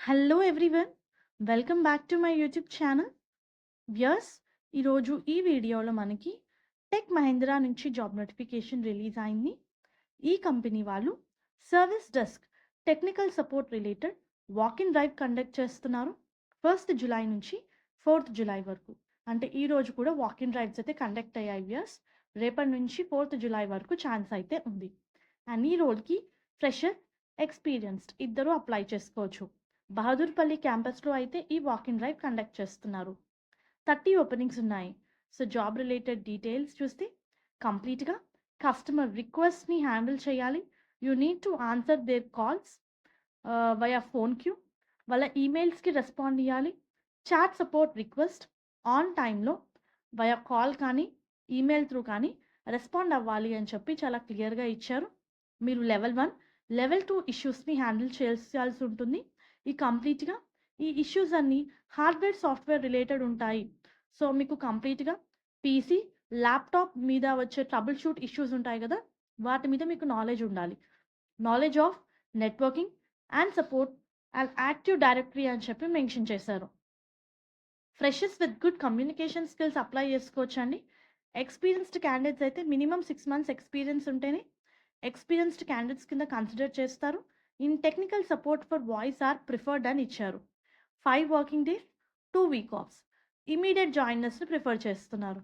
Hello everyone, welcome back to my YouTube channel. Viewers, ఈరోజు ఈ వీడియోలో మనకి టెక్ మహీంద్రా నుంచి జాబ్ నోటిఫికేషన్ రిలీజ్ అయింది. ఈ కంపెనీ వాళ్ళు service desk technical support related walk in drive conduct చేస్తున్నారు. 1 జూలై నుంచి 4 జూలై వరకు. అంటే ఈ రోజు కూడా వాక్ ఇన్ డ్రైవ్స్ అయితే కండక్ట్ అయ్యాయి వ్యూయర్స్. రేపటి నుంచి 4 జూలై వరకు ఛాన్స్ అయితే ఉంది. అండ్ ఈ రోల్కి ఫ్రెషర్, ఎక్స్పీరియన్స్డ్ ఇద్దరు అప్లై చేసుకోవచ్చు. బహదూర్పల్లి క్యాంపస్లో అయితే ఈ వాక్ ఇన్ డ్రైవ్ కండక్ట్ చేస్తున్నారు. 30 ఓపెనింగ్స్ ఉన్నాయి. సో జాబ్ రిలేటెడ్ డీటెయిల్స్ చూస్తే కంప్లీట్గా కస్టమర్ రిక్వెస్ట్ని హ్యాండిల్ చేయాలి. You need to answer their calls via phone queue. వాళ్ళ ఈమెయిల్స్కి రెస్పాండ్ ఇవ్వాలి. చాట్ సపోర్ట్ రిక్వెస్ట్ ఆన్ టైంలో వయా కాల్ కానీ ఈమెయిల్ త్రూ కానీ రెస్పాండ్ అవ్వాలి అని చెప్పి చాలా క్లియర్గా ఇచ్చారు. మీరు లెవెల్ 1, లెవెల్ 2 ఇష్యూస్ని హ్యాండిల్ చేయాల్సి ఉంటుంది. కంప్లీట్గా ఈ ఇష్యూస్ అన్నీ హార్డ్వేర్ సాఫ్ట్వేర్ రిలేటెడ్ ఉంటాయి. సో మీకు కంప్లీట్గా పీసీ, ల్యాప్టాప్ మీద వచ్చే ట్రబుల్ షూట్ ఇష్యూస్ ఉంటాయి కదా, వాటి మీద మీకు నాలెడ్జ్ ఉండాలి. Knowledge of networking and support and active directory అని చెప్పి మెన్షన్ చేశారు. Freshers with good communication skills apply చేసుకోవచ్చండి. ఎక్స్పీరియన్స్డ్ క్యాండిడేట్స్ అయితే మినిమం 6 months ఎక్స్పీరియన్స్ ఉంటేనే ఎక్స్పీరియన్స్డ్ క్యాండిడేట్స్ కింద కన్సిడర్ చేస్తారు. In technical support for voice are preferred అని ఇచ్చారు. 5 working days, 2 week offs. Immediate జాయినర్స్ని ప్రిఫర్ చేస్తున్నారు.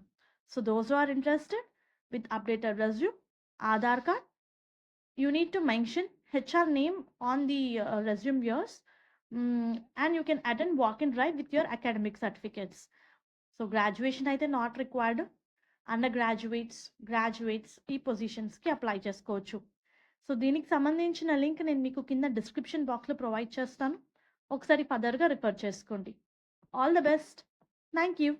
So those are interested with updated resume, Aadhaar card. You need to mention HR name on the resume yours. And you can attend walk-in drive with your academic certificates. So graduation అయితే not required. Under graduates ఈ పొజిషన్స్కి apply చేసుకోవచ్చు. So దీనికి సంబంధించిన link నేను మీకు కింద description బాక్స్లో provide చేస్తాను. ఒకసారి ఫర్దర్గా రిఫర్ చేసుకోండి. All the best. Thank you.